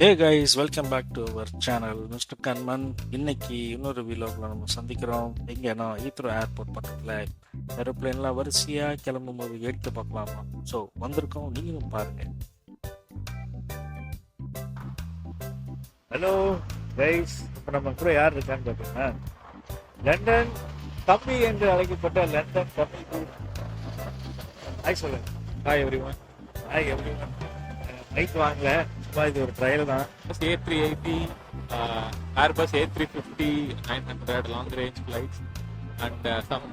Hey guys, welcome back to our channel mister Kanman. இன்னைக்கு இன்னொரு வீலோகில் நம்ம சந்திக்கிறோம். எங்கன்னா ஈத்ரோ ஏர்போர்ட் பக்கத்தில் ஏரோப்ளேன்லாம் வரிசையாக கிளம்பும் போது எடுத்து பார்க்கலாமா? ஸோ வந்திருக்கோம், நீங்களும் பாருங்க. ஹலோ கைஸ், இப்போ நம்ம கூட யார் இருக்கான்னு பார்த்தீங்கன்னா லண்டன் தம்பி என்று அழைக்கப்பட்ட லண்டன் தம்பி. ஹாய் சொல்லுங்க. Hi everyone. Hi everyone. Mike வாங்கல, சும்மா இது ஒரு ட்ரையல் தான். A380, Airbus A350 900 long range flights and some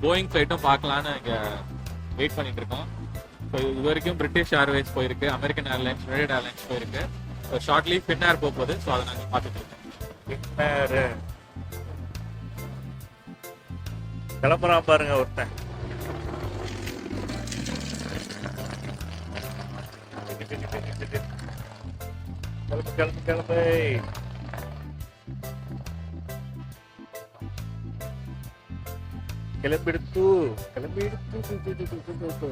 Boeing ஃப்ளைட்டும் பார்க்கலான்னு இங்கே வெயிட் பண்ணிட்டு இருக்கோம். ஸோ இது வரைக்கும் பிரிட்டிஷ் ஏர்வேஸ் போயிருக்கு, அமெரிக்கன் ஏர்லைன்ஸ், யுனைடெட் ஏர்லைன்ஸ் போயிருக்கு. ஸோ ஷார்ட்லி ஃபின்ஏர் போக போகுது. ஸோ அதை நாங்கள் பார்த்துட்டு இருக்கோம். கிளம்புறான் பாருங்க ஒருத்தன். கிளம்பு கிளம்பு கிளம்பு. கிளம்பிடுத்து கிளம்பிடுத்து.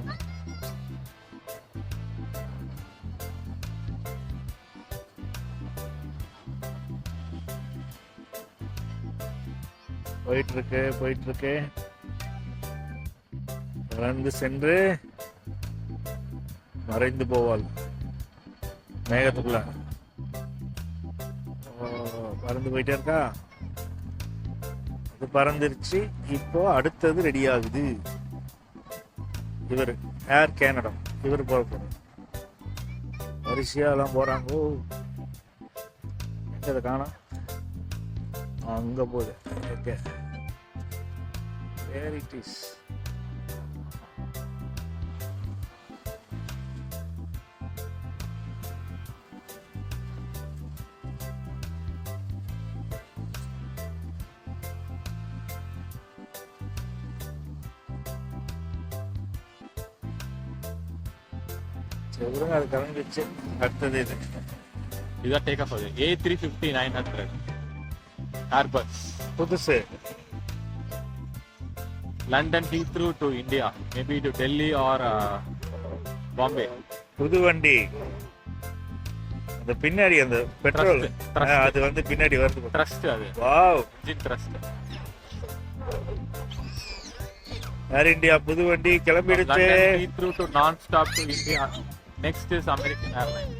போயிட்டு இருக்கு. பறந்து சென்று மறைந்து போவாள் மேகத்துக்குள்ள. பறந்து போயிட்டே இருக்கா. இது பறந்துருச்சு. இப்போ அடுத்தது ரெடி ஆகுது. இவர் ஏர் கேனடா, இவர் போற வரிசையா எல்லாம் போறாங்க. எங்க அதை காணோம்? அங்க போகுது. Okay, where it is. அது கிளம்பிச்சு. அடுத்தது இதுதான் டேக் ஆஃப் ஆகுது. A350 900 Airbus புதுசு. London Heathrow to India, maybe to Delhi or Bombay. புது வண்டி. அந்த பின்னாடி அந்த பெட்ரோல் அது வந்து பின்னாடி வருது. ட்ரஸ்ட், அது wow, engine thrust. Air India புது வண்டி கிளம்பிடுச்சு. Heathrow to non stop to India. Next is American Airline.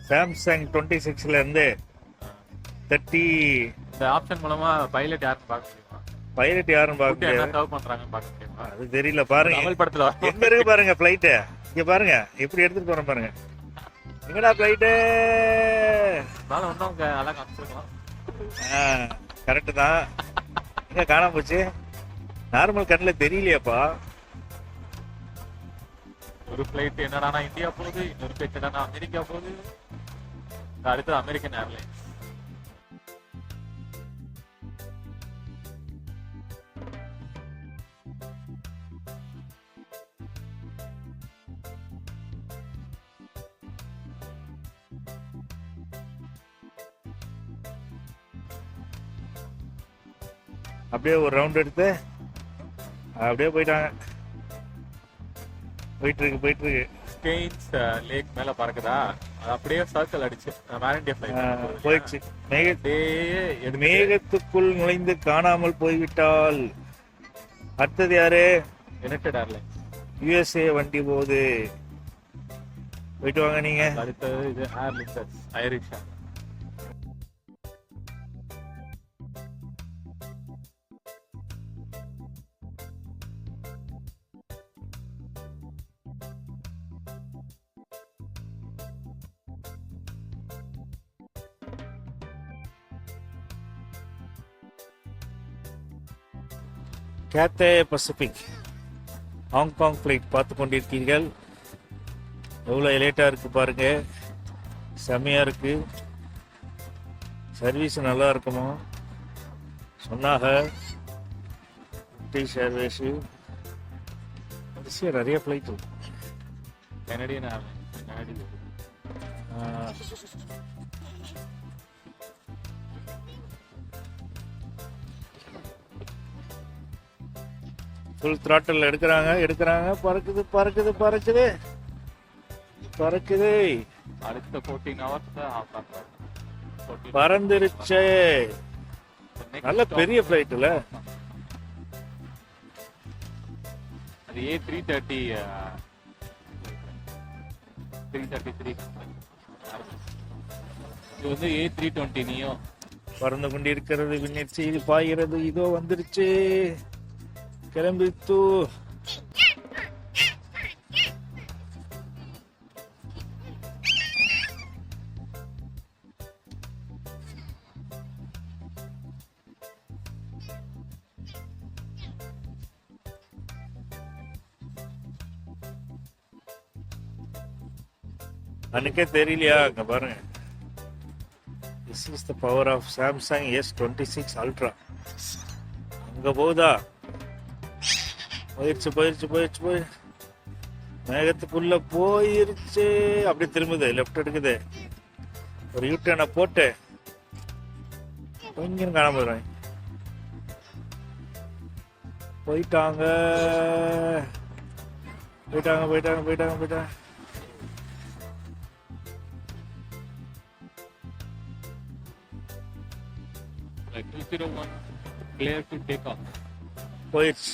Samsung 26ல இருந்து 30. இந்த ஆப்ஷன் மூலமா பைலட் யாருன்னு பார்க்க முடியுமா? பைலட் யாரும் பார்க்க என்ன முடியாது. சர்வ் பண்றாங்கன்னு பார்க்க முடியுமா? அது தெரியல. பாருங்க தமிழ் படத்துல எங்க இருக்கு பாருங்க பிளைட். இங்க பாருங்க எப்படி எடுத்துட்டு போறேன் பாருங்க. எங்கடா பிளைட்டு? நானும் ஒன்னும் நல்லா காமிச்சிருக்கலாம். கரெக்ட் தான். எங்க காணாம போச்சு? நார்மல் கண்ணில் தெரியலையாப்பா. ஒரு பிளைட் என்னடானா இந்தியா போகுது, இன்னொரு பிளைட் என்னடா அமெரிக்கா போகுது. அடுத்தது அமெரிக்கன் ஏர்லைன்ஸ். அப்படியே ஒரு ரவுண்ட் எடுத்து அப்படியே போயிட்டாங்க. போயிட்டு இருக்கு. ஸ்கெயின்ஸ் லேக் மேல பறக்குதா, அது அப்படியே சர்க்கிள் அடிச்சு வேலண்டியா ஃப்ளைட் போயிடுச்சு. போயிடுச்சு. மேகத்துக்குள் நுழைந்து காணாமல் போய்விட்டால். அடுத்தது யாரு? United airlines. USA வண்டி போகுது. போயிட்டு வாங்க நீங்க. அடுத்தது இது Aer Lingus, Irish. Cathay Pacific Hong ஃப்ளைட் பார்த்து கொண்டிருக்கீர்கள். எவ்வளோ லேட்டாக இருக்குது பாருங்க. செம்மையாக இருக்கு. சர்வீஸ் நல்லா இருக்குமா சொன்னாங்க. சர்வீஸு நிறைய ஃப்ளைட்டு. கனடியன் ஏர்லைன்ஸ், கனடி. ஃபுல் த்ராட்டில் எடுக்கிறாங்க. பறக்குது. அடுத்த 14 hours ஆஃப் ஆகும். பறந்துருச்சே. நல்ல பெரிய ஃப்ளைட்டுல. அது A330 333. இது வந்து A320 நியோ. பறந்து கொண்டிருக்கிறது, விண்ணில் செய்தி பாய்கிறது. இதோ வந்துருச்சு, கிளம்பித்து. அன்னைக்கே தெரியலையா? அங்க பாருங்க. This is the power of Samsung S26 ultra. அங்க போகுதா? போயிருச்சு. மேகத்துக்குள்ள போயிருச்சு. அப்படி திரும்புது, லெஃப்ட் எடுக்குது. ஒரு யூட்டர்னை போட்டு கொஞ்சம் காணாம போயிடுவாங்க. போயிட்டாங்க. Like 201 clear to take off. போயிடுச்சு.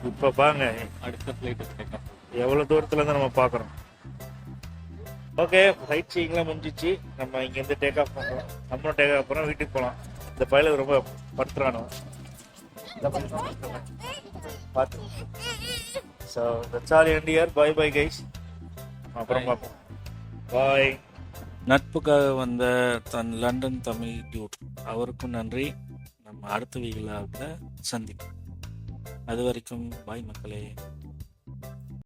இப்ப பாங்க அடுத்த ஃப்ளைட் டேக் ஆஃப். எவ்வளவு தூரத்துல இருந்து நம்ம பாக்குறோம். ஓகே, ஃப்ளைட் சீக்கிரம் முடிஞ்சிச்சு. நம்ம இங்க இருந்து டேக் ஆஃப் பண்றோம். நம்மளும் டேக் ஆஃப் பண்ணோம், வீட்டுக்கு போலாம். இந்த பைலட் ரொம்ப படுத்துறானோ பார்த்து. So that's all end here. Bye bye guys. அப்புறம் பார்ப்போம். பாய். நட்புக்காக வந்த லண்டன் தமிழ் டியூட் அவருக்கும் நன்றி. நம்ம அடுத்த விழாவில் சந்திப்போம். அது வரைக்கும் பாய் மக்களே.